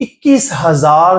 21,000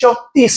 34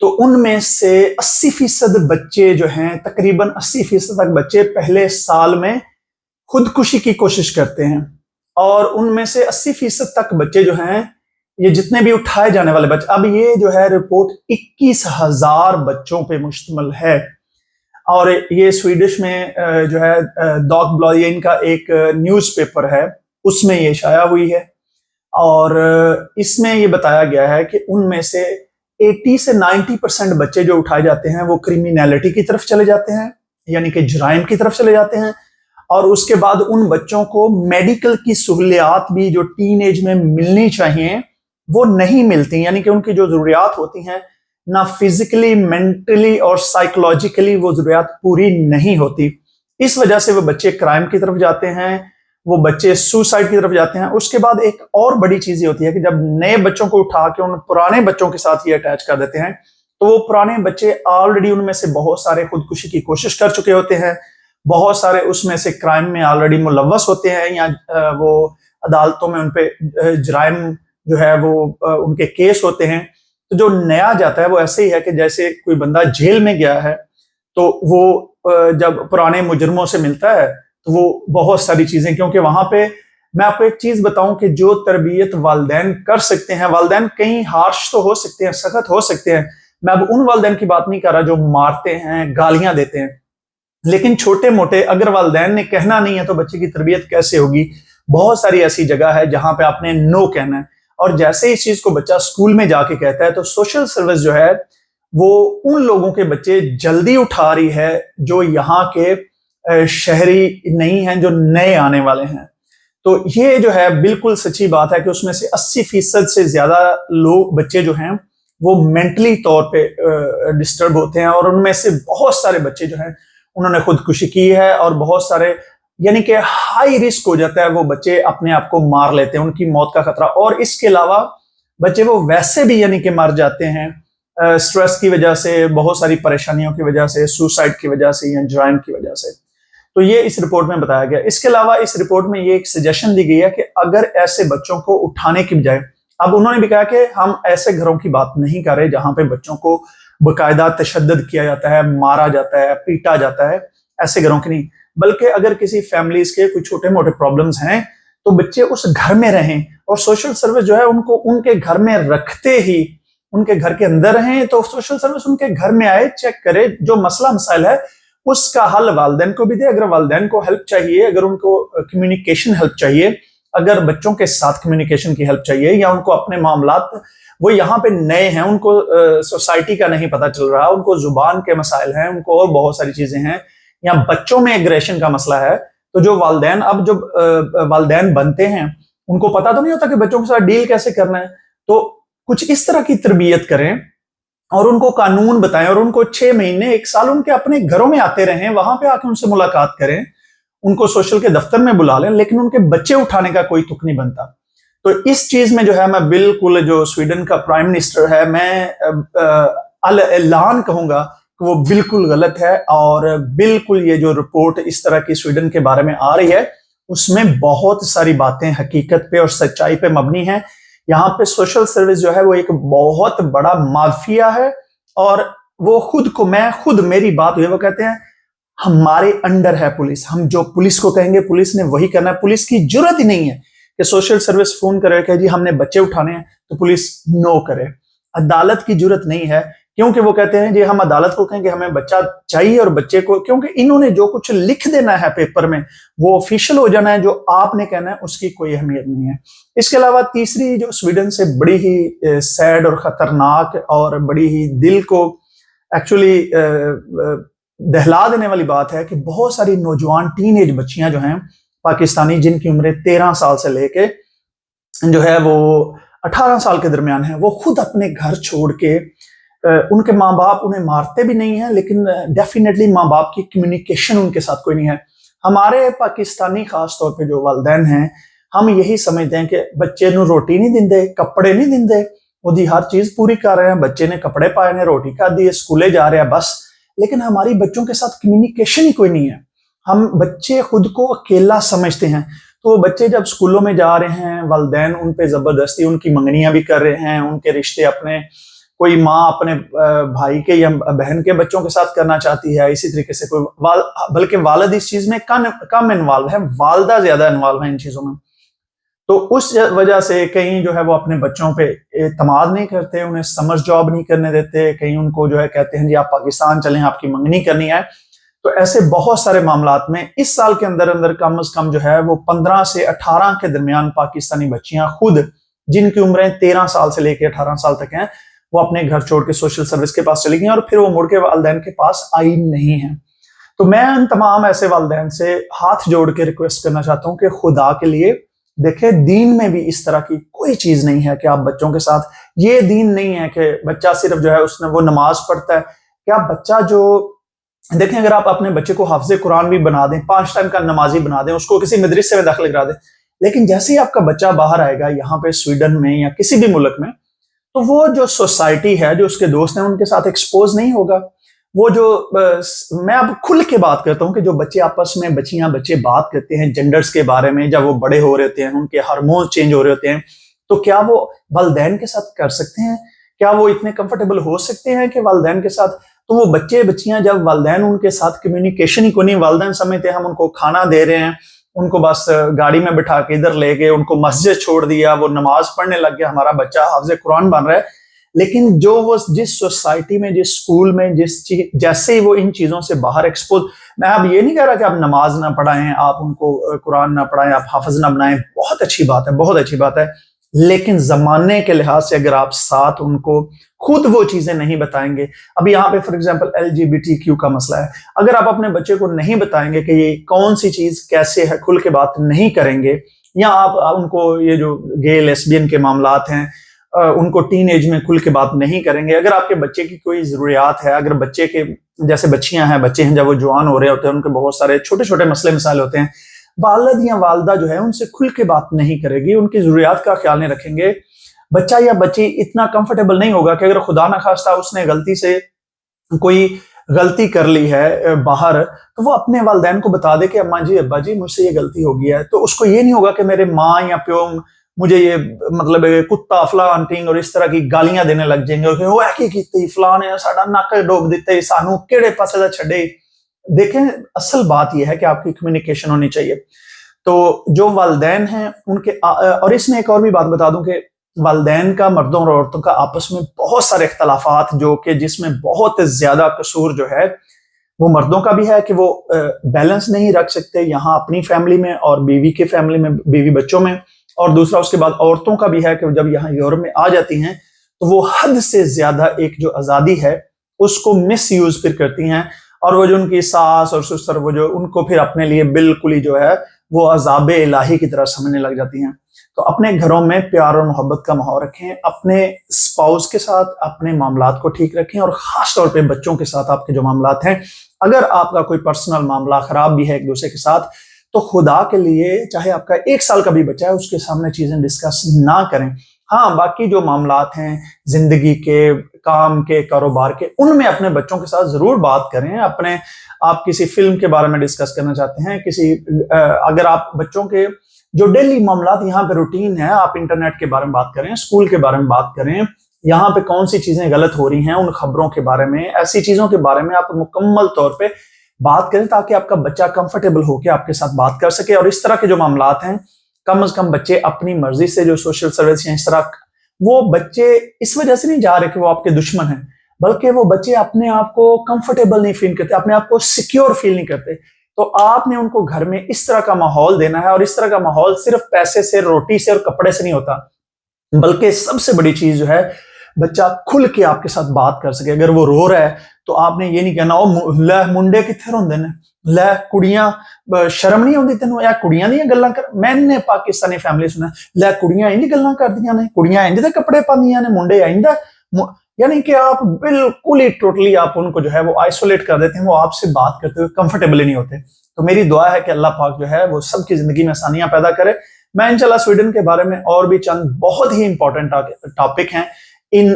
تو ان میں سے 80% بچے جو ہیں، تقریباً 80% تک بچے پہلے سال میں خودکشی کی کوشش کرتے ہیں، اور ان میں سے 80% تک بچے جو ہیں، یہ جتنے بھی اٹھائے جانے والے بچے، اب یہ جو ہے رپورٹ 21,000 بچوں پہ مشتمل ہے، اور یہ سویڈش میں جو ہے ڈاگ بلاین کا ایک نیوز پیپر ہے، اس میں یہ شائع ہوئی ہے، اور اس میں یہ بتایا گیا ہے کہ ان میں سے 80 سے 90% بچے جو اٹھائے جاتے ہیں وہ کرمینلٹی کی طرف چلے جاتے ہیں، یعنی کہ جرائم کی طرف چلے جاتے ہیں، اور اس کے بعد ان بچوں کو میڈیکل کی سہولیات بھی جو ٹین ایج میں ملنی چاہیے وہ نہیں ملتی، یعنی کہ ان کی جو ضروریات ہوتی ہیں نہ فزیکلی، مینٹلی اور سائیکولوجیکلی وہ ضروریات پوری نہیں ہوتی، اس وجہ سے وہ بچے کرائم کی طرف جاتے ہیں، وہ بچے سوسائڈ کی طرف جاتے ہیں۔ اس کے بعد ایک اور بڑی چیز یہ ہوتی ہے کہ جب نئے بچوں کو اٹھا کے ان پرانے بچوں کے ساتھ یہ اٹیچ کر دیتے ہیں تو وہ پرانے بچے آلریڈی ان میں سے بہت سارے خودکشی کی کوشش کر چکے ہوتے ہیں، بہت سارے اس میں سے کرائم میں آلریڈی ملوث ہوتے ہیں، یا وہ عدالتوں میں ان پہ جرائم جو ہے وہ ان کے کیس ہوتے ہیں۔ تو جو نیا جاتا ہے وہ ایسے ہی ہے کہ جیسے کوئی بندہ جیل میں گیا ہے تو وہ جب پرانے مجرموں سے ملتا ہے تو وہ بہت ساری چیزیں، کیونکہ وہاں پہ میں آپ کو ایک چیز بتاؤں کہ جو تربیت والدین کر سکتے ہیں، والدین کہیں ہارش تو ہو سکتے ہیں، سخت ہو سکتے ہیں، میں اب ان والدین کی بات نہیں کر رہا جو مارتے ہیں، گالیاں دیتے ہیں، لیکن چھوٹے موٹے اگر والدین نے کہنا نہیں ہے تو بچے کی تربیت کیسے ہوگی؟ بہت ساری ایسی جگہ ہے جہاں پہ آپ نے نو کہنا ہے، اور جیسے اس چیز کو بچہ اسکول میں جا کے کہتا ہے تو سوشل سروس جو ہے وہ ان لوگوں کے بچے جلدی اٹھا رہی ہے جو یہاں کے شہری نہیں ہیں، جو نئے آنے والے ہیں۔ تو یہ جو ہے بالکل سچی بات ہے کہ اس میں سے 80% سے زیادہ لوگ بچے جو ہیں وہ مینٹلی طور پہ ڈسٹرب ہوتے ہیں، اور ان میں سے بہت سارے بچے جو ہیں انہوں نے خودکشی کی ہے، اور بہت سارے یعنی کہ ہائی رسک ہو جاتا ہے، وہ بچے اپنے آپ کو مار لیتے ہیں، ان کی موت کا خطرہ، اور اس کے علاوہ بچے وہ ویسے بھی یعنی کہ مر جاتے ہیں سٹریس کی وجہ سے، بہت ساری پریشانیوں کی وجہ سے، سوسائڈ کی وجہ سے یا جرائم کی وجہ سے۔ تو یہ اس رپورٹ میں بتایا گیا۔ اس کے علاوہ اس رپورٹ میں یہ ایک سجیشن دی گئی ہے کہ اگر ایسے بچوں کو اٹھانے کی بجائے، اب انہوں نے بھی کہا کہ ہم ایسے گھروں کی بات نہیں کر رہے جہاں پہ بچوں کو باقاعدہ تشدد کیا جاتا ہے، مارا جاتا ہے، پیٹا جاتا ہے، ایسے گھروں کی نہیں، بلکہ اگر کسی فیملیز کے کوئی چھوٹے موٹے پرابلمز ہیں تو بچے اس گھر میں رہیں، اور سوشل سروس جو ہے ان کو ان کے گھر میں رکھتے ہی ان کے گھر کے اندر رہیں، تو سوشل سروس ان کے گھر میں آئے، چیک کرے، جو مسئلہ مسائل ہے اس کا حل والدین کو بھی دے، اگر والدین کو ہیلپ چاہیے، اگر ان کو کمیونیکیشن ہیلپ چاہیے، اگر بچوں کے ساتھ کمیونیکیشن کی ہیلپ چاہیے، یا ان کو اپنے معاملات، وہ یہاں پہ نئے ہیں، ان کو سوسائٹی کا نہیں پتہ چل رہا، ان کو زبان کے مسائل ہیں، ان کو اور بہت ساری چیزیں ہیں، یا بچوں میں ایگریشن کا مسئلہ ہے، تو جو والدین اب جب والدین بنتے ہیں ان کو پتہ تو نہیں ہوتا کہ بچوں کے ساتھ ڈیل کیسے کرنا ہے، تو کچھ اس طرح کی تربیت کریں اور ان کو قانون بتائیں، اور ان کو 6 مہینے 1 سال ان کے اپنے گھروں میں آتے رہیں، وہاں پہ آ کے ان سے ملاقات کریں، ان کو سوشل کے دفتر میں بلا لیں، لیکن ان کے بچے اٹھانے کا کوئی تک نہیں بنتا۔ تو اس چیز میں جو ہے میں بالکل، جو سویڈن کا پرائم منسٹر ہے، میں اعلان کہوں گا کہ وہ بالکل غلط ہے، اور بالکل یہ جو رپورٹ اس طرح کی سویڈن کے بارے میں آ رہی ہے اس میں بہت ساری باتیں حقیقت پہ اور سچائی پہ مبنی ہیں۔ یہاں پہ سوشل سروس جو ہے وہ ایک بہت بڑا مافیا ہے، اور وہ میری بات ہوئی، وہ کہتے ہیں ہمارے انڈر ہے پولیس، ہم جو پولیس کو کہیں گے پولیس نے وہی کرنا ہے، پولیس کی جرت ہی نہیں ہے کہ سوشل سروس فون کرے کہ جی ہم نے بچے اٹھانے ہیں تو پولیس نو کرے، عدالت کی جرت نہیں ہے، کیونکہ وہ کہتے ہیں جی ہم عدالت کو کہیں کہ ہمیں بچہ چاہیے، اور بچے کو، کیونکہ انہوں نے جو کچھ لکھ دینا ہے پیپر میں وہ آفیشیل ہو جانا ہے، جو آپ نے کہنا ہے اس کی کوئی اہمیت نہیں ہے۔ اس کے علاوہ تیسری جو سویڈن سے بڑی ہی سیڈ اور خطرناک اور بڑی ہی دل کو ایکچولی دہلا دینے والی بات ہے کہ بہت ساری نوجوان ٹین ایج بچیاں جو ہیں پاکستانی، جن کی عمریں 13 سال سے لے کے جو ہے وہ 18 سال کے درمیان ہیں، وہ خود اپنے گھر چھوڑ کے، ان کے ماں باپ انہیں مارتے بھی نہیں ہیں، لیکن ڈیفینیٹلی ماں باپ کی کمیونیکیشن ان کے ساتھ کوئی نہیں ہے۔ ہمارے پاکستانی خاص طور پہ جو والدین ہیں، ہم یہی سمجھتے ہیں کہ بچے نو روٹی نہیں دیندے، کپڑے نہیں دیندے، وہ دی ہر چیز پوری کر رہے ہیں، بچے نے کپڑے پائے نے، روٹی کھا دی ہے، اسکولے جا رہے ہیں بس، لیکن ہماری بچوں کے ساتھ کمیونیکیشن ہی کوئی نہیں ہے۔ ہم بچے خود کو اکیلا سمجھتے ہیں، تو وہ بچے جب اسکولوں میں جا رہے ہیں، والدین ان پہ زبردستی ان کی منگنیاں بھی کر رہے ہیں، ان کے رشتے اپنے کوئی ماں اپنے بھائی کے یا بہن کے بچوں کے ساتھ کرنا چاہتی ہے، اسی طریقے سے کوئی بلکہ والد اس چیز میں کم انوالو ہے، والدہ زیادہ انوالو ہے ان چیزوں میں. تو اس وجہ سے کہیں جو ہے وہ اپنے بچوں پہ اعتماد نہیں کرتے، انہیں سمر جاب نہیں کرنے دیتے، کہیں ان کو جو ہے کہتے ہیں جی آپ پاکستان چلیں، آپ کی منگنی کرنی ہے. تو ایسے بہت سارے معاملات میں اس سال کے اندر کم از کم جو ہے وہ 15 سے 18 کے درمیان پاکستانی بچیاں خود، جن کی عمریں 13 سال سے لے کے 18 سال تک ہیں، وہ اپنے گھر چھوڑ کے سوشل سروس کے پاس چلی گئی اور پھر وہ مڑ کے والدین کے پاس آئی نہیں ہیں. تو میں ان تمام ایسے والدین سے ہاتھ جوڑ کے ریکویسٹ کرنا چاہتا ہوں کہ خدا کے لیے دیکھیں، دین میں بھی اس طرح کی کوئی چیز نہیں ہے کہ آپ بچوں کے ساتھ، یہ دین نہیں ہے کہ بچہ صرف جو ہے اس نے وہ نماز پڑھتا ہے. کیا بچہ جو دیکھیں، اگر آپ اپنے بچے کو حافظ قرآن بھی بنا دیں، 5 ٹائم کا نمازی بنا دیں، اس کو کسی مدرسے میں داخل کرا دیں، لیکن جیسے ہی آپ کا بچہ باہر آئے گا یہاں پہ سویڈن میں یا کسی بھی ملک میں، تو وہ جو سوسائٹی ہے، جو اس کے دوست ہیں، ان کے ساتھ ایکسپوز نہیں ہوگا. وہ جو میں اب کھل کے بات کرتا ہوں کہ جو بچے آپس میں بچے بات کرتے ہیں جینڈرز کے بارے میں، جب وہ بڑے ہو رہے ہوتے ہیں، ان کے ہارمون چینج ہو رہے ہوتے ہیں، تو کیا وہ والدین کے ساتھ کر سکتے ہیں؟ کیا وہ اتنے کمفرٹیبل ہو سکتے ہیں کہ والدین کے ساتھ؟ تو وہ بچیاں جب والدین ان کے ساتھ کمیونیکیشن ہی کو نہیں، والدین سمجھتے ہیں ہم ان کو کھانا دے رہے ہیں، ان کو بس گاڑی میں بٹھا کے ادھر لے گئے، ان کو مسجد چھوڑ دیا، وہ نماز پڑھنے لگ گیا، ہمارا بچہ حافظ قرآن بن رہا ہے. لیکن جو وہ جس سوسائٹی میں، جس سکول میں، جیسے ہی وہ ان چیزوں سے باہر ایکسپوز، میں اب یہ نہیں کہہ رہا کہ آپ نماز نہ پڑھائیں، آپ ان کو قرآن نہ پڑھائیں، آپ حافظ نہ بنائیں، بہت اچھی بات ہے، بہت اچھی بات ہے. لیکن زمانے کے لحاظ سے اگر آپ ساتھ ان کو خود وہ چیزیں نہیں بتائیں گے، اب یہاں پہ فار ایگزامپل LGBTQ کا مسئلہ ہے، اگر آپ اپنے بچے کو نہیں بتائیں گے کہ یہ کون سی چیز کیسے ہے، کھل کے بات نہیں کریں گے، یا آپ ان کو یہ جو گے لیسبین کے معاملات ہیں ان کو ٹین ایج میں کھل کے بات نہیں کریں گے، اگر آپ کے بچے کی کوئی ضروریات ہے، اگر بچے کے جیسے بچے ہیں جب وہ جوان ہو رہے ہوتے ہیں، ان کے بہت سارے چھوٹے چھوٹے مسئلے مسائل ہوتے ہیں، والد یا والدہ جو ہے ان سے کھل کے بات نہیں کرے گی، ان کی ضروریات کا خیال نہیں رکھیں گے، بچہ یا بچی اتنا کمفرٹیبل نہیں ہوگا کہ اگر خدا نہ خواستہ اس نے غلطی سے کوئی غلطی کر لی ہے باہر، تو وہ اپنے والدین کو بتا دے کہ اماں جی ابا جی مجھ سے یہ غلطی ہو گیا ہے. تو اس کو یہ نہیں ہوگا کہ میرے ماں یا پیو مجھے یہ مطلب کتا فلاں ٹینگ اور اس طرح کی گالیاں دینے لگ جائیں گے، اور کہ وہ کی کیتی فلاں نے ساڈا نک ڈوب دیتے، سانو کیڑے پاسے دا چھڈے. دیکھیں، اصل بات یہ ہے کہ آپ کی کمیونیکیشن ہونی چاہیے. تو جو والدین ہیں ان کے، اور اس میں ایک اور بھی بات بتا دوں کہ والدین کا مردوں اور عورتوں کا آپس میں بہت سارے اختلافات، جو کہ جس میں بہت زیادہ قصور جو ہے وہ مردوں کا بھی ہے کہ وہ بیلنس نہیں رکھ سکتے یہاں اپنی فیملی میں اور بیوی کے فیملی میں، بیوی بچوں میں، اور دوسرا اس کے بعد عورتوں کا بھی ہے کہ جب یہاں یورپ میں آ جاتی ہیں تو وہ حد سے زیادہ ایک جو آزادی ہے اس کو مس یوز پھر کرتی ہیں، اور وہ جو ان کی ساس اور سسر وہ جو ان کو پھر اپنے لیے بالکل ہی جو ہے وہ عذاب الہی کی طرح سمجھنے لگ جاتی ہیں. تو اپنے گھروں میں پیار اور محبت کا ماحول رکھیں، اپنے اسپاؤس کے ساتھ اپنے معاملات کو ٹھیک رکھیں، اور خاص طور پہ بچوں کے ساتھ آپ کے جو معاملات ہیں، اگر آپ کا کوئی پرسنل معاملہ خراب بھی ہے ایک دوسرے کے ساتھ، تو خدا کے لیے چاہے آپ کا 1 سال کا بھی بچہ ہے اس کے سامنے چیزیں ڈسکس نہ کریں. ہاں، باقی جو معاملات ہیں زندگی کے، کام کے، کاروبار کے، ان میں اپنے بچوں کے ساتھ ضرور بات کریں. آپ کسی فلم کے بارے میں ڈسکس کرنا چاہتے ہیں، اگر آپ بچوں کے جو ڈیلی معاملات یہاں پہ روٹین ہے، آپ انٹرنیٹ کے بارے میں بات کریں، اسکول کے بارے میں بات کریں، یہاں پہ کون سی چیزیں غلط ہو رہی ہیں ان خبروں کے بارے میں، ایسی چیزوں کے بارے میں آپ مکمل طور پہ بات کریں تاکہ آپ کا بچہ کمفرٹیبل ہو کے آپ کے ساتھ بات کر سکے. اور اس طرح کے جو معاملات ہیں، کم از کم بچے اپنی مرضی سے جو سوشل سروس یا اس طرح، وہ بچے اس وجہ سے نہیں جا رہے کہ وہ آپ کے دشمن ہیں، بلکہ وہ بچے اپنے آپ کو کمفرٹیبل نہیں فیل کرتے، اپنے آپ کو سیکیور فیل نہیں کرتے. تو آپ نے ان کو گھر میں اس طرح کا ماحول دینا ہے، اور اس طرح کا ماحول صرف پیسے سے، روٹی سے اور کپڑے سے نہیں ہوتا، بلکہ سب سے بڑی چیز جو ہے بچہ کھل کے آپ کے ساتھ بات کر سکے. اگر وہ رو رہا ہے تو آپ نے یہ نہیں کہنا لے منڈے کتنے روندے نے، لے کڑیاں شرم نہیں ہوندی تینوں، یا کڑیاں دی گلاں کر. میں نے پاکستانی فیملی سنا لے کڑیاں انج گلاں کردیاں نے، کڑیاں انج دے کپڑے پاندیاں نے، منڈے انج دا، یعنی کہ آپ بالکل ہی ٹوٹلی آپ ان کو جو ہے وہ آئسولیٹ کر دیتے ہیں، وہ آپ سے بات کرتے ہوئے کمفرٹیبل ہی نہیں ہوتے. تو میری دعا ہے کہ اللہ پاک جو ہے وہ سب کی زندگی میں آسانیاں پیدا کرے. میں انشاءاللہ سویڈن کے بارے میں اور بھی چند بہت ہی امپورٹنٹ ٹاپک ہیں،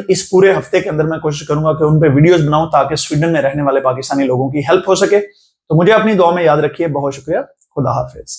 اس پورے ہفتے کے اندر میں کوشش کروں گا کہ ان پہ ویڈیوز بناؤں تاکہ سویڈن میں رہنے والے پاکستانی لوگوں کی ہیلپ ہو سکے. تو مجھے اپنی دعا میں یاد رکھیے. بہت شکریہ. خدا حافظ.